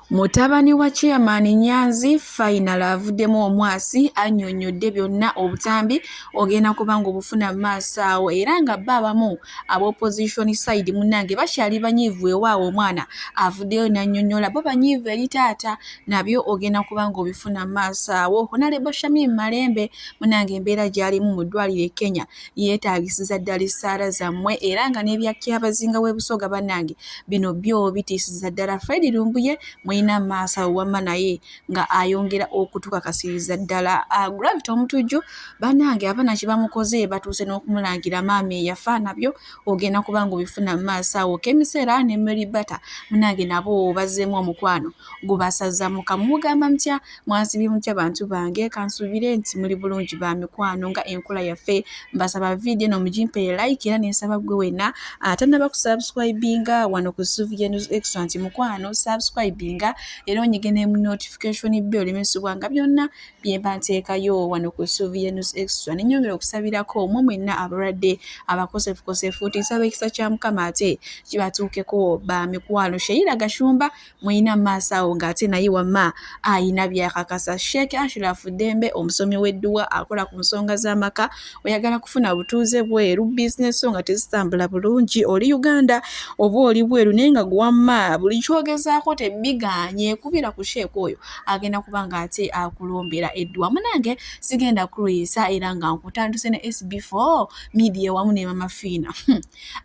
Mutabani wa chairman Nyanzi final avuddemu omwasi annyonnyodde byonna obutambi ogenda kubanga obufuna maaso awo era nga bo abamu ab'opposition side munnange bakyali banyiivu ewaawo omwana avuddeyo n'annyonnyola bo banyiivu eri taata nabyo ogenda kubanga obifuna maaso awo. Honorable Shamim Malembe munnange embeera gy'alimu mu ddwaliro e Kenya yeetaagisiza ddala essaala zammwe era nga n'ebyakyabazinga w'e Busoga bannange bino byo bitiisiza ddala. Fred Lumbuye mwina maaso awo wamma naye nga ayongera okutukakasiriza ddala. Gravity Omutujju bannange abaana kye bamukoze batuuse n'okumulangira maama eyafa nabyo ogenda kubanga obifuna maaso awo. Kemisera ne Mary Bata munnange nabo bazzeemu omukwano gubasaza mu kamugamba mutya mwasibye mutya bantu bange kansuubire nti muli bulungi ba mikwano nga enkola yaffe mbasaba vidiyo eno mugimpe like era n'ensaba gwe wenna atannaba kusubscribinga wano ku Sylvia News Extra nti mukwano subscribinga era onyige ne notification bell olemesebwa nga byonna bye mba nteekayo wano ku Sylvia News Extra. Ne nnyongera okusabirako mmwe mwenna abalwadde abakosefukosefu nti nsaba ekisa kya Mukama ate kibatuukeko ba mikwano. Sheila Gashumba mwina maaso awo ng'ate naye wamma ayina byakakasa. Sheikh Ashraf Dembe omusomi w'edduwa akola ku nsonga z'amaka oyagala kufuna butuuze bweru business so nga tezitambula bulungi oli Uganda oba oli bweru naye nga gwamma buli kyogezaako tebbiganye kubira ku Sheikh oyo agenda kubanga ate akulombera edduwa. Munange sigenda kuluyisa era nga nkutanduse ne SB4 media wamu ne Mama Fina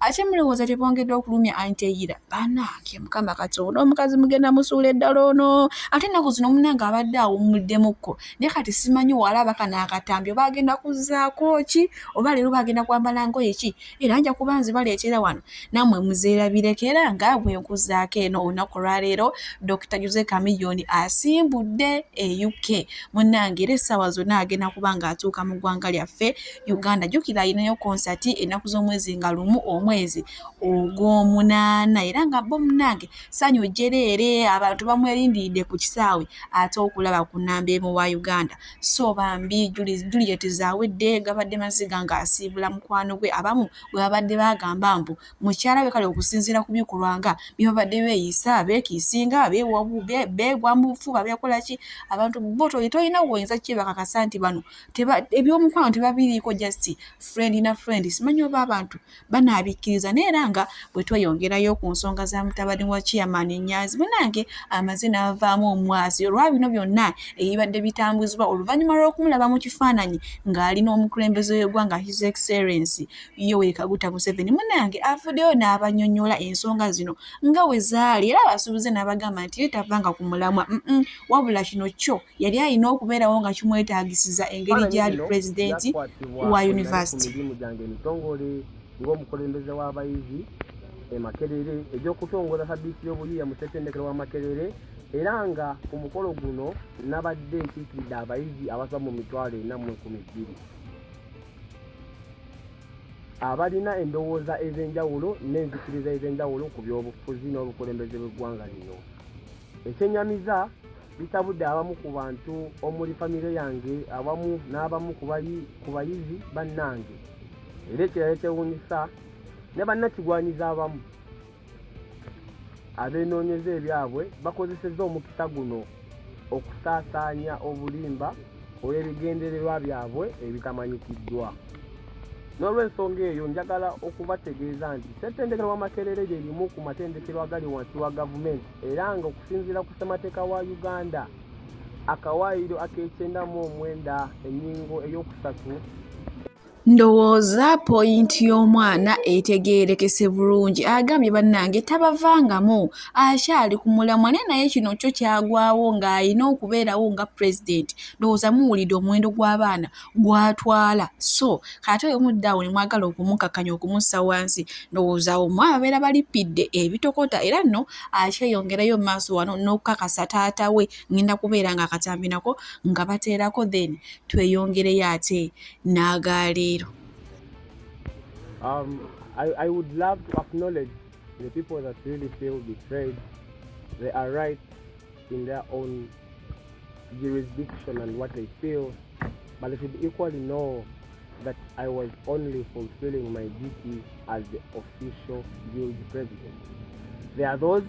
ate mulowooza tebongeddwa okulumya Anteira bannange Mukama Katonda omukazi mugenda musuula eddala ono ate ennaku zino munange abadde awummuddemukko naye kati simanyi walaba kana akatambi oba agenda kuzzaako ki oba leero bagenda kwambala ngoye ki era nja kuba nzibaleetera wano nammwe muzeerabireko era nga bwe nkuzaako eno olunaku lwaleero Dr. Jose Chameleone asimbudde e UK munnange era essaawa zonna agenda kuba ng'atuuka mu ggwanga lyaffe Uganda. Jjukira ayinayo konsati ennaku z'omwezi nga lumu omwezi ogw'omunaana era nga bo munnange sanyu jjereere abantu bamwerindiridde ku kisaawe ate okulaba ku nnamba emu wa Uganda so bambi Juliet Zawedde gabadde maziga ng'asiibula mukwano gwe abamu bwe babadde bagamba mbu mukyala we kale okusinziira ku bikolwa nga byabadde beeyisa beekiisinga beegwa mu bufuba beekola ki abantu bo tolina woyinza kyebakakasa nti bano ebyomukwano tebabiriiko just friend na friend simanyi oba abantu banaabikkiriza naye era nga bwe tweyongerayo ku nsonga za mutabani wa chairman Nyanzi munange amaze n'avaamu omwasi olwa bino byonna ebibadde bitambuzibwa oluvannyuma lw'okumulaba mu kifaananyi ng'ali n'omukulembeze w'eggwanga His Excellency Yoweri Kaguta Museveni munange avuddeyo n'abannyonnyola ensonga zino nga bwe zaali era abasuubize n'abagamba nti ye tavanga ku mulamwa wabula kino kyo yali alina okubeerawo nga kimwetaagisiza engeri gy'ali pulezidenti wa yunivasite. Ng'omukulembeze w'abayizi e Makerere egy'okutongoza sabiiti y'obuyiiya mu ssettendekero wa Makerere era nga ku mukolo guno nabadde nkiikiridde abayizi abasoba mu 4,412 abalina endowooza ez'enjawulo n'enzikiriza ez'enjawulo ku by'obufuzi n'obukulembeze bw'eggwanga lino. Ekyennyamiza bitabudde abamu ku bantu omuli famire yange awamu n'abamu ku bayizi bannange era ekirala ekyewuunyisa ne bannakigwanyiza abamu abeenoonyeza ebyabwe bakozesezza omukisa guno okusaasaanya obulimba olw'ebigendererwa byabwe ebitamanyikiddwa. N'olw'ensonga eyo njagala okubategeeza nti ssettendekero wa Makerere lye limu ku matendekero agali wansi wa gavumenti era nga okusinziira ku ssemateeka wa Uganda akawaayiro ak'E9 ennyingo ey'okusatu ndowooza poyinti y'omwana etegeerekese bulungi agambye bannange tabavangamu akyali ku mulamwa naye kino kyo kyagwawo ng'alina okubeerawo nga pulezidenti ndowooza muwulidde omuwendo gw'abaana gw'atwala so kate oyo muddaawo ne mwagala okumukakkanya okumussa wansi ndowooza omwe ababeera balippidde ebitokota era nno akyeyongerayo mu maaso wano n'okukakasa taata we ngenda kubeera ng'akatambi nako nga bateerako then tweyongereyo ate n'agaleero. I would love to acknowledge the people that really feel betrayed. They are right in their own jurisdiction and what they feel, but they should equally know that I was only fulfilling my duty as the official guild president. There are those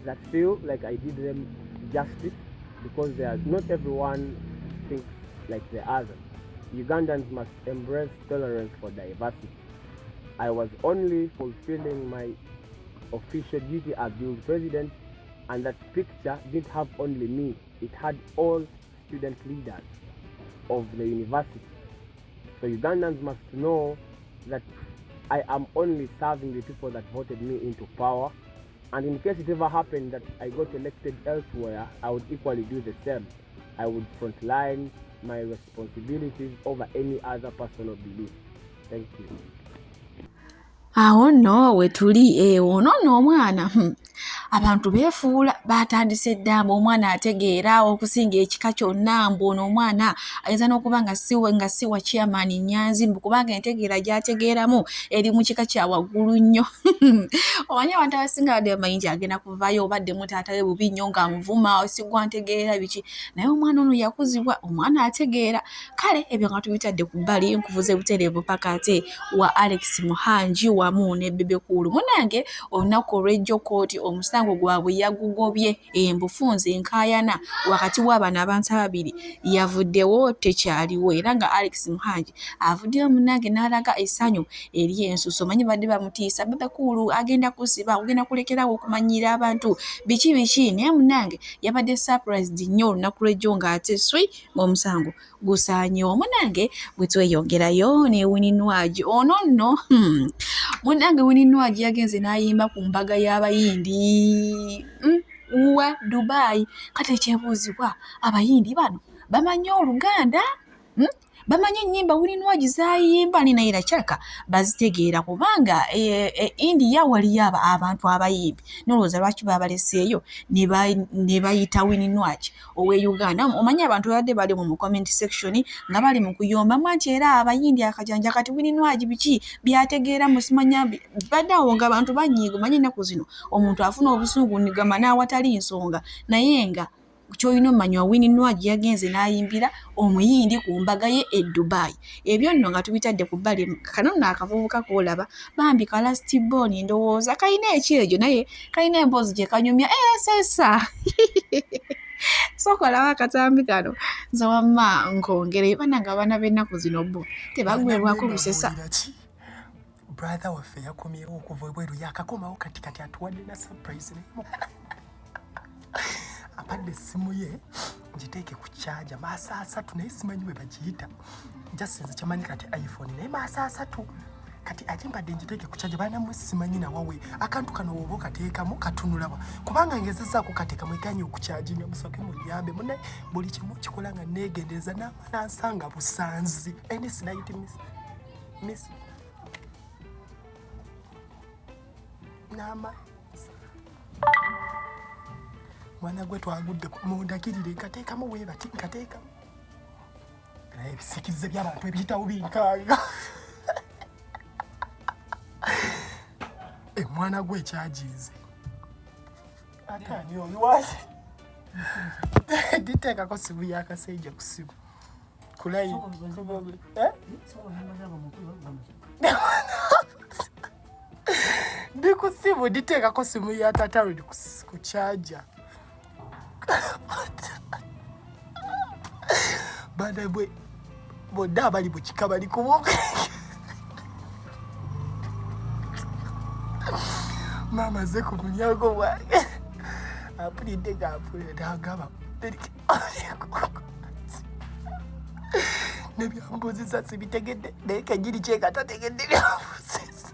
that feel like I did them justice, because not everyone thinks like the other. Ugandans must embrace tolerance for diversity. I was only fulfilling my official duty as youth president, and that picture didn't have only me, it had all student leaders of the university. So Ugandans must know that I am only serving the people that voted me into power, and in case it ever happened that I got elected elsewhere, I would equally do the same. I would frontline my responsibilities over any other personal belief. Thank you. Awo nno we tuli ono n'omwana abantu beefuula batandise ddamba omwana ategeera okusinga ekika kyonna mbu ono omwana ayinza n'okuba nga si wa chairman Nyanzi mbu kubanga entegeera gy'ategeeramu eri mu kika kya waggulu nnyo. Omanyi abantu abasinga badde bamanyi nti agenda kuvaayo obadde mu taata we bubi nnyo ng'amuvuma osigwa ntegeera biki, naye omwana ono yakuzibwa omwana ategeera. Kale ebyo nga tubitadde ku bbali, nkuvuze butereevu paka ate wa Alex Muhangi wamu ne Bebe Cool. Munange olunaku olw'ejjo kooti omusango gwabwe yagugobye embufunze enkaayana wakati w'abano abantu ababiri yavuddewo tekyaliwo, era nga Alex Muhangi avuddeyo munange n'alaga essanyu eri ensuso. Manyi badde bamutiisa Bebe Cool agenda kusiba, ogenda kulekerawo okumanyira abantu biki naye munange yabadde surprised nnyo olunaku lw'ejjo ng'ate ng'omusango gusaanyewo. Munange bwe tweyongerayo ne Winnie Nwagi ono nno munange Winnie Nwagi yagenze n'ayimba ku mbaga y'abayindi wa Dubai. Kati ekyebuuzibwa abayindi bano bamanyi Oluganda? Bamanyi ennyimba Winnie Nwagi z'ayimba ni naye nakyaka bazitegeera kubanga India waliyo abantu abayimbi n'olowooza lwaki babaleseeyo ne bayita Winnie Nwagi ow'e Uganda. Omanyi abantu badde bali mu comment section nga bali mu kuyombamu nti era abayindi akajanja kati Winnie Nwagi biki byategeera musimanya badde awo nga abantu banyiiga. Omanyi ennaku zino omuntu afuna obusungu nigama n'awatali nsonga, naye nga ky'olina omanya Winnie Nwagi yagenze n'ayimbira omuyindi ku mbaga ye e Dubai. Ebyo nno nga tubitadde ku bbali. Kano nno akavubuka koolaba bambi kalastibon ndowooza kalina ekyejo naye kalina emboozi gye kanyumya sesa sokolaba akatambi kano nze wamma nkongere bananga abaana b'ennaku zino bo tebagwerwako lusesa. Brother waffe yakomyewo okuva ebweru yakakomawo kati atuwadde na surprise apadde essimu ye ngiteeke ku kyaja maaso 3 naye simanyi bwe bagiyita jasinze kyamanyi kati iPhone naye maaso 3 kati ajimbadde ngiteeke ku kyaja baanamu simanyi nawawe akantu kano woba okateekamu katunulawa kubanga ngezezaako kateekamu eganye okukyajinga musooke munyambe munaye buli kimu kikola nga neegendereza n'amala nsanga busanzi enis night miss nama mwana gwe twagudde mundakirire nkateekamu weebati nkateekamu naye ebisikize by'abantu ebiyitawo binkanga mwana gwe ekyajiize ate ani oyo waki diteekako simu y'akaseija ku simu kulayi ndi ku simu diteekako simu ya tatawe ku kyaja bana bwe bonna abali mu kika bali kubuuka maama ze ku munyago bwange apulidde gaapulira nagaba nebyambuuzisa sibitegedde naye kenyini kyekatategedde byambuuzisa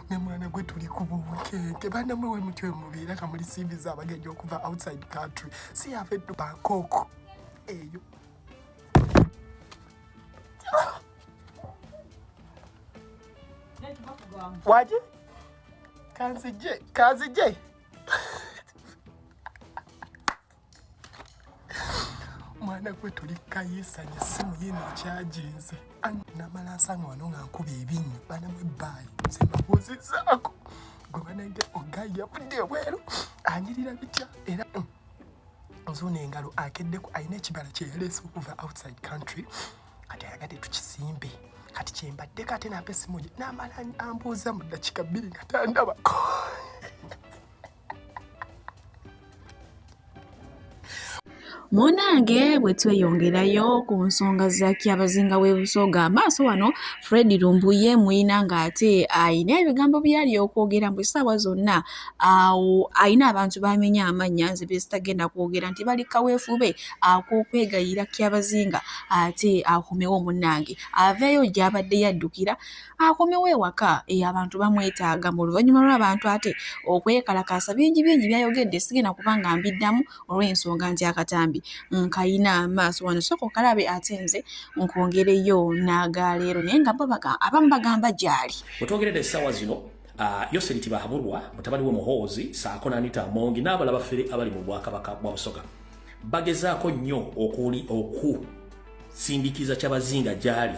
ne mwana gwe tuli ku bubukenke banamwe we mutyo mubeera nga muli simbiza abagenyi okuva outside country si yava eddu Bangkok eyo waje kanzije mwana gwe tuli kayisanya essimu yino ekyaginze namala nsanga wano nga nkuba ebinyo banamwe ebbaayi zembabuuzizaako gwe banange ogayi yavudde ebweru anyirira bitya era nzuuna engalo akeddeku alina ekibala kyeyaleese okuva outside country kati ayagadde tukisimbe kati kyembadde kate nampa essimu gye namala ambuuza mu ddakiika 2 nga tandabako Munange bwe tweyongerayo ku nsonga za Kyabazinga w'e Busoga amaaso wano Fred Lumbuye mwina ng'ate ayina ebigambo byali okwogera mu essaawa zonna awo ayina abantu bamenya amannya nze bye sitagenda kwogera nti bali kaweefube ak'okwegayira Kyabazinga ate akomewo munnange aveeyo gy'abadde yaddukira akomewo ewaka abantu bamwetaaga mu luvannyuma lw'abantu ate okwekalakaasa bingi byayogedde sigenda kubanga mbiddamu olw'ensonga nti akatambi nkayina amaaso wano soko kalabe ate nze nkwongereyo n'agaleero naye nga abamu bagamba gyali wetwogeredde essaawa zino Yoseriti Bahabulwa mutabani w'Omuhoozi saako n'Anita Amongi n'abalala bafere abali mu Bwakabaka bwa Busoga bagezaako nnyo okusindikiza Kyabazinga gyali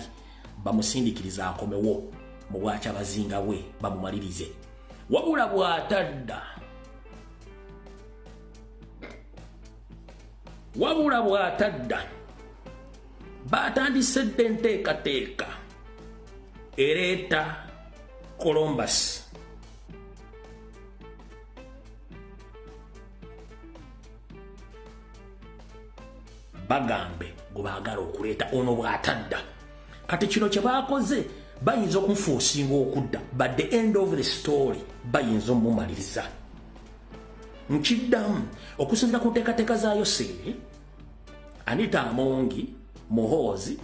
bamusindikiriza akomewo mu bwa Kyabazinga bwe bamumalirize wabula bw'atadda batandise dde enteekateeka ereeta Columbus bagambe gwe baagala okuleeta ono bw'atadda kati kino kye baakoze bayinza okumufuusinga okudda but the end of the story bayinza omumumaliriza nkiddamu okusinziira ku nteekateeka za Yoseri Anita Amongi Muhoozi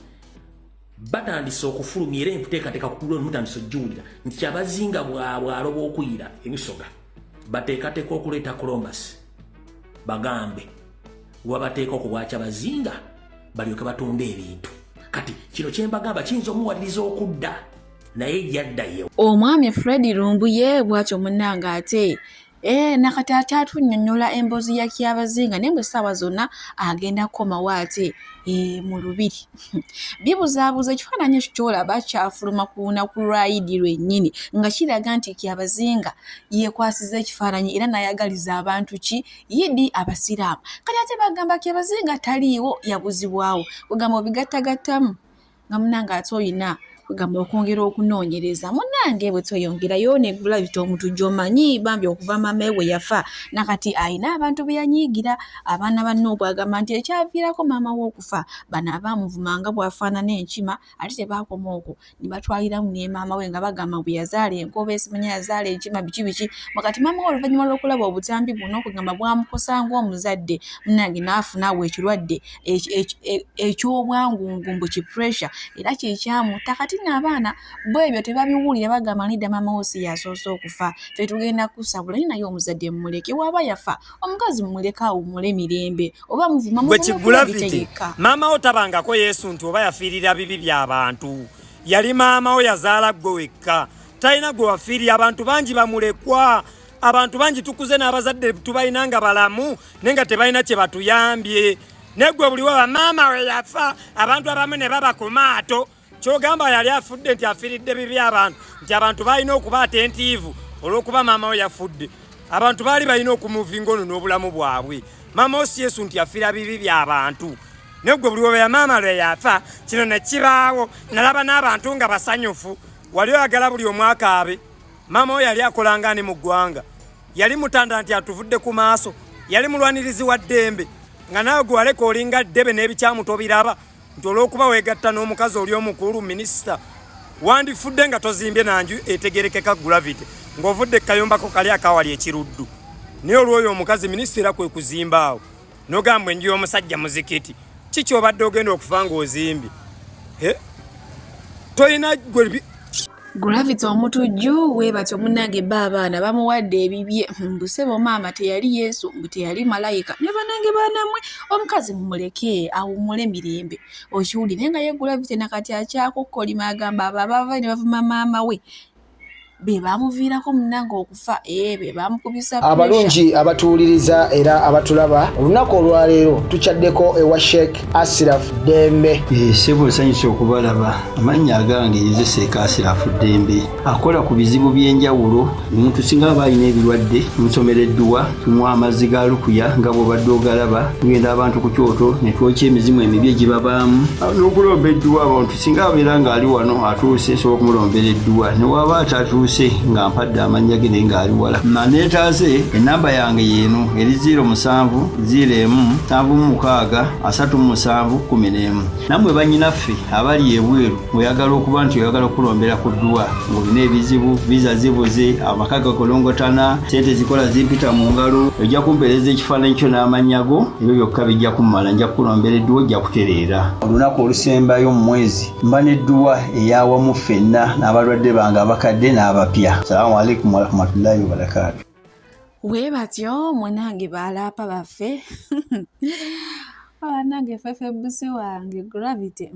batandise okufulumya era enteekateeka ku mutandise ojjuwulira nti Kyabazinga bw'aloba okuyira emisoga bateekateeka okuleeta Columbus bagambe wabateeka okubwa Kyabazinga balyoke batunda ebintu kati kino kyembagamba kiyinza omuwaliriza okudda naye yaddayo omwami Fred Lumbuye bw'atyo munnange ate nakati atunnyonnyola emboozi ya Kyabazinga naye bwe essaawa zonna agenda kukomawo ate mu lubiri bibuzaabuza ekifaananyi ekyo ky'olaba kyafuluma ku lunaku lwa Idi lwennyini nga kiraga nti Kyabazinga yeekwasiza ekifaananyi era n'ayagaliza abantu ki Idi Abasiraamu kati ate bagamba Kyabazinga taliiwo yabuzibwawo kugamba obigattagattamu nga munnange ate oyina kugamba okwongera okunoonyereza munnange bwe tweyongerayo ne Gravity omuntu gy'omanyi bambi okuva maama we yafa nakati ayina abantu be yanyiigira abaana banne obwagamba nti ekyaviirako maama we okufa bano abaamuvumanga bw'afaanana enkima ate tebaakoma okwo ne batwaliramu ne maama we nga bagamba bwe yazaala enkoba esimanya yazaala enkima biki wakati maama we oluvannyuma lw'okulaba obutambi buno okugamba bwamukosanga omuzadde munnange n'afuna awo ekirwadde eky'obwangungu ki pressure era kyekyamuta kati n'abaana bwebyo tebabiwulira bagamba nidda maama we si yasoose okufa fe tugenda kusabula naye omuzadde mumuleke waaba yafa omukazi mumuleke awummule mirembe oba muvuma mubiteeka maama we tabangako Yesu nti oba yafiirira bibi by'abantu yali maama we yazaala gwe wekka talina gwe wafiirira abantu bangi bamulekwa abantu bangi tukuze n'abazadde tubalina nga balamu naye nga tebalina kye batuyambye negwe buli wa maama we yafa abantu abamu ne baba ku maato kyogamba yali afudde nti afiiridde bibi abantu nti abantu balina okuba atentiivu olw'okuba maama we yafudde abantu baali balina okumuvinga ono n'obulamu bwabwe maama we si Yesu nti afiira bibi by'abantu negwe buli wa maama lwe yafa kino ne kibaawo nalaba n'abantu nga basanyufu wali oyagala buli omu akaabe maama we yali akolanga ne mu ggwanga yali mutanda nti atuvudde ku maaso yali mulwanirizi wa ddembe nga naawe gwe waleka olinga ddebe n'ebikyamu tobiraba nti olw'okuba weegatta n'omukazi oli omukulu minisita wandifudde nga tozimbye nanju etegerekeka Gravity ng'ovudde kayombako kali akawali ekiruddu naye olw'oyo omukazi minisita era kwe kuzimba awo n'ogamba enju y'omusajja muzikiti kiki obadde ogenda okufa ng'ozimbye tolina gwe Gravity omutujju weebatyo munnange baabaana bamuwadde ebibye mbusebo maama teyali Yesu mbu teyali malayika ne banange baanamwe omukazi mumuleke awummule mirembe okiwulire nga ye Gravity nakati akyakukkolima agamba abo abava ne bavuma maama we be baamuviirako munnange okufa be baamukubisa abalungi abatuwuliriza era abatulaba olunaku olwaleero tukyaddeko ewa Sheikh Ashraf Dembe sebo nsanyusa okubalaba amannya agange Seeka Ashraf Dembe akola ku bizibu by'enjawulo omuntu singa aba alina ebirwadde musomereddwa tumuwa amazzi ga lukuya nga bw'obadde ogalaba tugenda abantu ku kyoto ne twokya emizimu emibi egibabaamu n'okulomba edduwa abantu singa abeera ng'ali wano atuuse sobola okumulombeera edduwa ne waba atatuuse atuuse nga mpadde amannya ge naye ng'ali wala neetaaze enamba yange yeeno eri 0707763711 nammwe bannyinaffe abali ebweru oyagala okuba nti oyagala okulombera ku ddwa ng'olina ebizibu viza zibuze amaka gakolongotana sente zikola zimpita mu ngalo ojja kumpeereza ekifaananyi kyo n'amannya go ebyo byokka bijja kummala nja kukulombera edduwa ojja kutereera olunaku olusembayo mu mwezi mba n'edduwa eyawamu ffenna n'abalwadde bange abakadde n'abapya. Salaamu alaikum warahmatullahi wabarakatuh. We batyo munange balaapa baffe nange fefe busi wange Gravity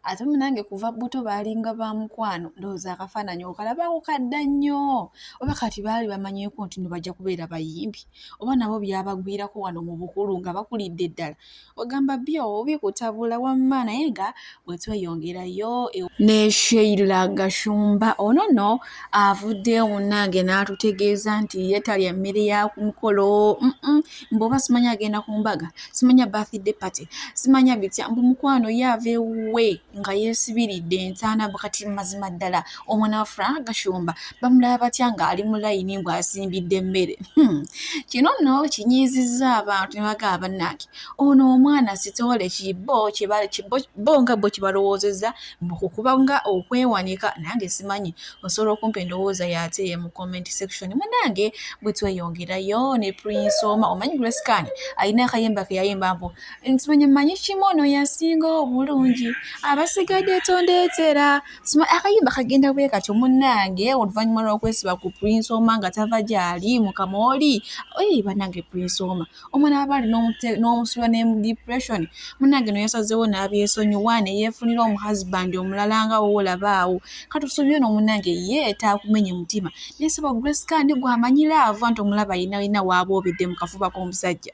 ate munange kuva buto balinga ba mukwano ndowooza akafaananyi okalabako kadda nnyo oba kati baali bamanyeeko nti no bajja kubeera bayimbi oba nabo byabagwirako wano mu bukulu nga bakulidde ddala ogamba byo bikutabula wamma naye nga bwe tweyongerayo ne Sheila Gashumba ono nno avuddeyo munnange n'atutegeeza nti ye talya mmere ya ku mukolo mb'oba simanya agenda ku mbaga simanya birthday party simanya bitya mbu mukwano ye ava ewuwe nga yeesibiridde entaana bukati mazima ddala omwana wa Frank Gashumba bamulaba batya ng'ali mu layini ng'asimbidde emmere kino nno kinyiizizza abantu ne bagamba bannange ono omwana sitole kibbo nga bo kibalowoozezza mbukukuba nga okwewanika nange simanyi osobola okumpa endowooza yateeye mu comment section munange bwe tweyongerayo ne Prince Oma omanyi Grace Kani alina akayimba ke yayimba mbu nsimanya mmanyi kimono yasinga obulungi abasigadde tondeetera akayimba kagenda bwe katyo munnange oluvannyuma lw'okwesiba ku Prince Oma nga tava gyali mu kamooli bannange Prince Oma omwana aba ali n'omusula ne mu depression munnange no yasazeewo n'abyesonyiwa ne yeefunira omuhusband omulala nga woolabaawo katusuubire n'omunnange ye taakumenye mutima nesaba Grace Kani gw'amanyira ava nti omulaba yina waaba obedde mu kafuba k'omusajja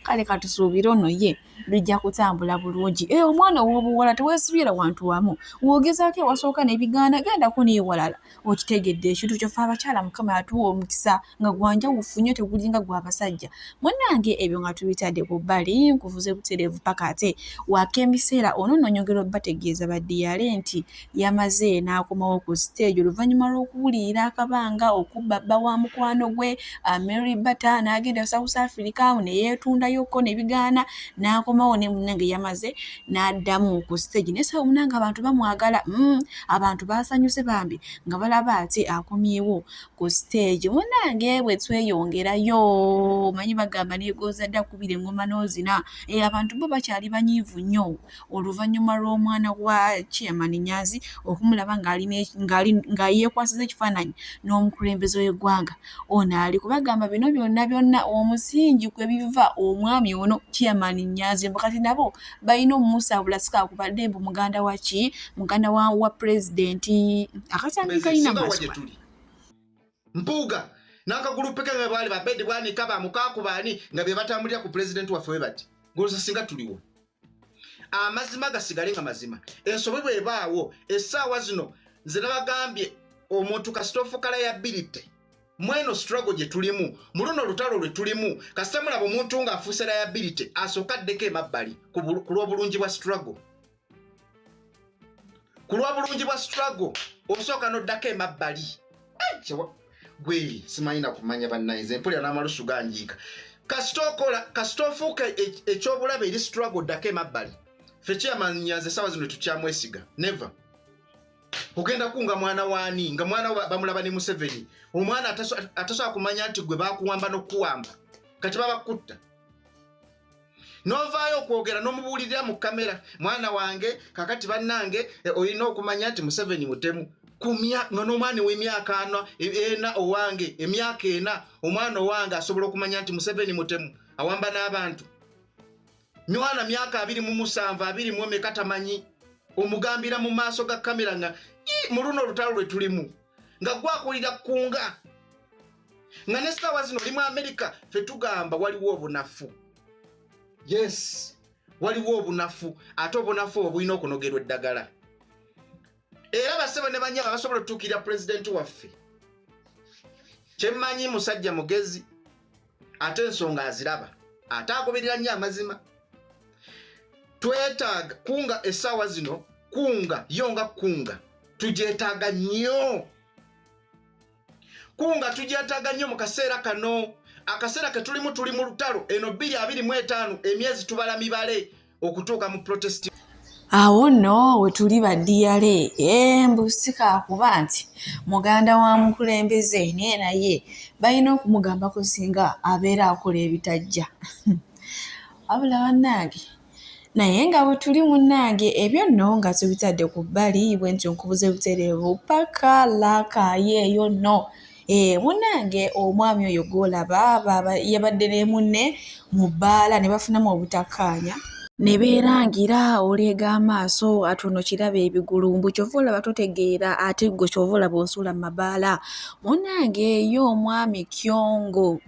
kale katusuubire ono ye bijja kutambula bulungi omwana ow'obuwala teweesibira wantu wamu woogezaako ewasooka n'ebigaana gendako n'ewalala okitegedde ekintu kyoffe abakyala mukama atuwa omukisa nga gwanjawufu nnyo tegulinga gw'abasajja munnange ebyo nga tubitadde ku bbali nkuvuze butereevu paka ate waaka emiseera ono nno nyongera obbategeeza baddiyale nti yamaze n'akomawo ku stage oluvannyuma lw'okuwulira akabanga okubba bba wa mukwano gwe Mary Bata n'agenda South Africa ne yeetundayoko n'ebigaana n'akomawo ne munnange yamaze n'addamu ku stage nesaba munnange abantu bamwagala abantu basanyuse bambi nga balaba ati akomyewo ku stage munnange bwe tweyongerayo manyi bagamba neegooza dda kubira engoma n'ozina abantu bo bakyali banyiivu nnyo oluvannyuma lw'omwana wa Chairman Nyanzi okumulaba nga yeekwasiza ekifaananyi n'omukulembeze w'eggwanga ono ali kubagamba bino byonna omusingi kwe biva omwami ono Chairman Nyanzi mbakati nabo balina omumusabula sikakubadde mbu muganda wa pulezidenti akatambi kalina maaso mpuuga n'akagulupu ke nga baali babedde bwanika bamukakubaani nga be batambulira ku pulezidenti waffe we bati ng'olusa singa tuliwo amazima gasigale nga mazima ensobi bwebaawo essaawa zino nze nabagambye omuntu kasitoofu liability mweno struggle gye tulimu mu luno olutalo lwe tulimu kasita mulaba omuntu ng'afuuse liability asooka addeko emabbali ku lw'obulungi bwa struggle osooka n'oddako emabbali gwe simanyi na kumanya bannayinza empulira n'amalusu ganjiika kasita ofuuka ekyobulabe eri struggle oddako emabbali ffe Chairman Nyanzi essaawa zino tukyamwesiga never ogenda kunga mwana waani nga mwana bamulaba ne Museveni omwana atasobola kumanya nti gwe bakuwamba n'okuwamba kati babakutta novaayo okwogera n'omubuulirira mu kamera mwana wange kakati bannange olina okumanya nti Museveni mutemu nga n'omwana w'emyaka ena owange emyaka ena omwana owange asobola okumanya nti Museveni mutemu awamba n'abantu mwana myaka 27 24 tamanyi omugambira mu maaso ga kamera nga mu luno olutalo lwe tulimu nga gwakulira kunga nga n'essaawa zino oli mu Amerika ffe tugamba waliwo obunafu yes waliwo obunafu ate obunafu obwo bulina okunogerwa eddagala era basebe ne banyama basobola otuukirira pulezidenti waffe kyemmanyi musajja mugezi ate ensonga aziraba ate agoberera nnyo amazima twetaaga kunga essaawa zino kunga yonga kunga tugyetaaga nnyo kunga tugyetaaga nnyo mu kaseera kano akaseera ke tuli mu lutalo eno 2025 emyezi tubala mibale okutuuka mu protest. Awo nno we tuli baddiyale mbusika kuba nti muganda wa mukulembeze naye balina okumugambako singa abeera akola ebitajja wabula bannange naye nga bwe tuli munnange ebyo nno nga tubitadde ku bbali bwe ntyo nkubuze butereevu paka lakaye eyo nno munnange omwami oyo gw'olaba yabadde ne munne mu bbaala ne bafunamu obutakkaanya ne beerangira oleega amaaso atono kiraba ebigulumbu kyova olaba totegeera ate gwe kyova olaba osuula mu mabaala munnange eyo omwami Kyongo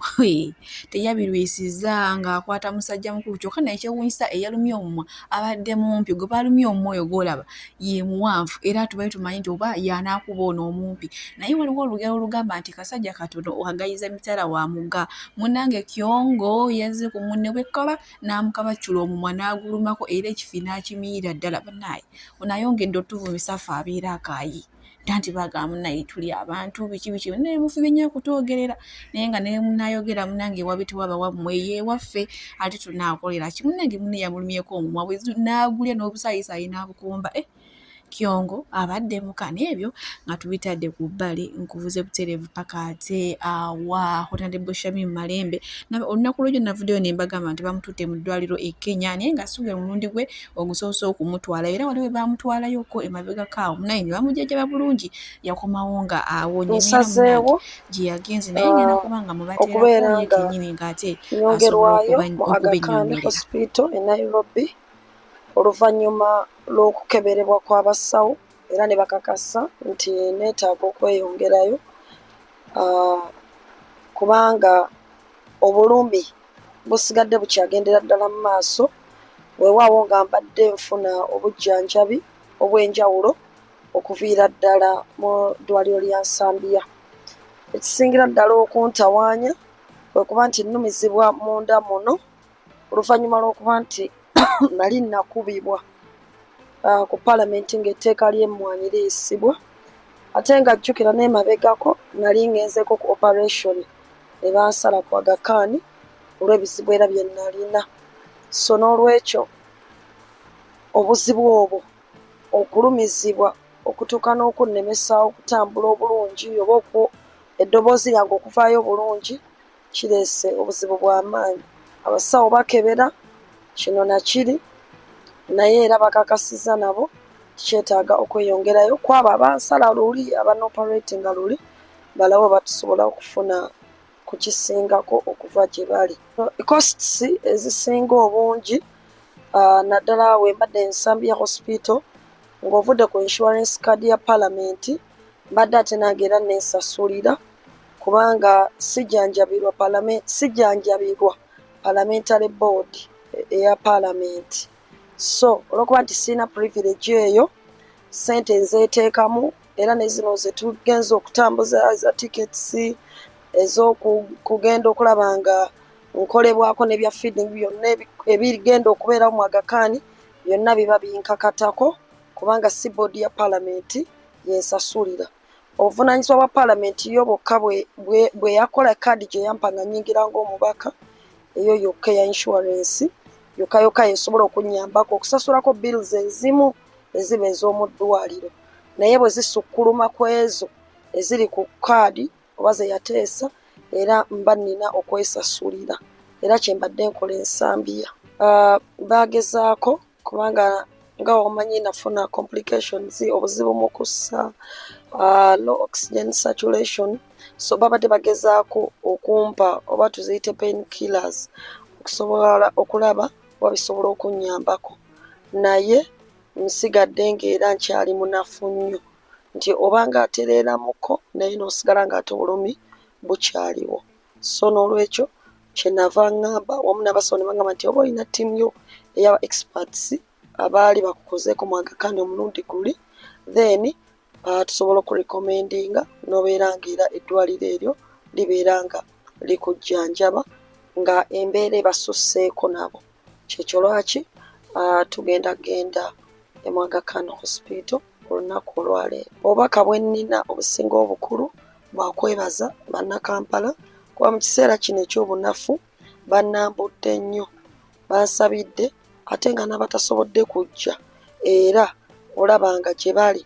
teyabirwisiza ng'akwata musajja mukulu kyokka naye kyewuunyisa eyalumya omumwa abadde mumpi gwe balumya omumwa oyo gw'olaba ye muwanvu era tubaye tumanyi nti oba y'anaakuba ono omumpi naye waliwo olugero olugamba nti kasajja katono agayiza mitala wa mugga munnange Kyongo yazze ku munne bw'ekkoba n'amukabacula omumwa n'agulumako era ekifi n'akimiira ddala bannaye onayongedde otuvumisa ffe abeera akaayi tanti bagamba naye tuli abantu biki naye mufubi nnyo okutwogerera naye nga ne munayogera munange wabi tewaba wammwe yeewaffe ate tunaakolera kimunange munne yamulumyeko omumwa bwe n'agulya n'obusaayisaayi n'abukomba Kyongo abadde mukana ebyo nga tubitadde ku bbali nkuvuze butereevu paka ate awa Honorable Shamim Malembe olunaku lw'ejo navuddeyo ne mbagamba nti bamututte mu ddwaliro e Kenya naye nga suga omulundi gwe ogusoose okumutwala era waliwo bamutwalayoko emabegako awo munaye ne bamujejjaba bulungi yakomawo nga awonye gye yagenze naye ngenda kuba nga mubateerako ye kennyini ng'ate asobola okuba ennyongerera oluvannyuma lw'okukeberebwa kw'abasawo era ne bakakasa nti neetaaga okweyongerayo kubanga obulumi busigadde bukyagendera ddala mu maaso weewaawo nga mbadde nfuna obujjanjabi obw'enjawulo okuviira ddala mu ddwaliro lya Nsambya. Ekisingira ddala okuntawaanya kwe kuba nti nnumizibwa munda muno oluvannyuma lw'okuba nti nali nakubibwa ku palamenti ng'etteeka ly'emmwanyi liisibwa ate nga jjukira n'emabegako nali ngenzeko ku operation ne bansala ku Aga Khan olw'ebizibu era bye nalina so n'olwekyo obuzibu obwo okulumizibwa okutuuka n'okunnemesa okutambula obulungi oba eddoboozi lyange okuvaayo obulungi kireese obuzibu bw'amaanyi abasawo bakebera kino nakiri naye era bakakasiza nabo kyetaaga okweyongerayo kwabo abansala luli abanooperatinga luli balawo batusobola okufuna ku kisingako okuva gye bali. Costs ezisinga obungi naddala we mbadde Nsambya hospital ng'ovudde ku insurance card ya palamenti mbadde ate nange era nensasulira kubanga sijjanjabirwa parliamentary board eya palamenti so olwokuba nti sirina privilege eyo sente nzeeteekamu era ne zino ze tugenza okutambuza za tickets ez'okugenda okulaba nga nkolebwako n'ebya feeding byonna ebigenda okubeerawo mu Aga Khan byonna biba binkakatako kubanga si boodi ya palamenti yensasulira obuvunaanyizibwa bwa palamenti yo bwokka bwe yakola kaadi gye yampanga nyingira ng'omubaka eyo yokka ya insurance yokka yesobola okunnyambako okusasulako bills ezimu eziba ez'omu ddwaliro naye bwe zisukkuluma ku ezo eziri ku kaadi oba ze yateesa era mba nnina okwesasulira era kyembadde nkola Ensambya. Baagezaako kubanga nga omanyi nafuna complications obuzibu mu kussa low oxygen saturation so babadde bagezaako okumpa oba tuziyite pain killers okusobola okulaba wabisobola okunnyambako naye nsigadde ng'era nkyali munafu nnyo nti obanga atereeramuko naye n'osigala ng'ate obulumi bukyaliwo so n'olwekyo kyenava ngamba wamu n'abasawo ne bangamba nti oba olina ttiimu yo ey'aba experts abaali bakukozeeko mu Aga Khan omulundi guli then tusobola okurekomendinga n'obeera ng'era eddwaliro eryo libeera nga likujjanjaba nga embeera ebasusseeko nabo kyekyo lwaki tugendagenda mu Aga Khan hospital olunaku olwaleero. Obubaka bwe nnina obusinga obukulu bwakwebaza bannakampala kuba mu kiseera kino eky'obunafu bannambudde nnyo, bansabidde ate nga n'abatasobodde kujja era olabanga gye bali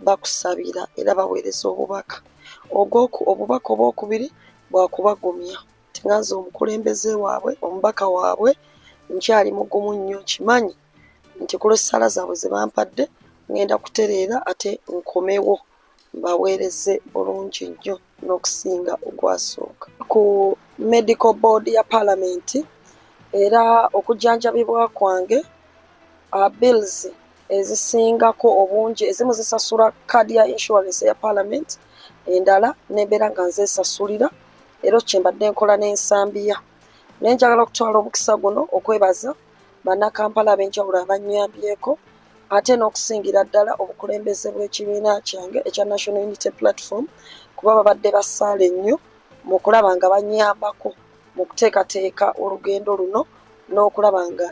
bakusabira era baweereza obubaka. Obubaka obwokubiri bwakubagumya. Tinganze omukulembeze waabwe, omubaka waabwe nkyali mugumu nnyo, kimanyi nti ku lw'essaala zaabwe ze bampadde ngenda kutereera ate nkomewo baweereze bulungi nnyo n'okusinga ogwasooka. Ku medical board ya parliament era okujjanjabibwa kwange bills ezisingako obungi ezimu zisasula kadi ya insurance ya parliament, endala nebeera nga nzeesasulira era kyembadde nkola n'ensambiya. Naye njagala okutwala omukisa guno okwebaza bannakampala ab'enjawulo abannyambyeko ate n'okusingira ddala obukulembeze bw'ekibiina kyange ekya National Unity Platform kuba babadde basaale nnyo mu kulaba nga bannyambako mu kuteekateeka olugendo luno n'okulaba nga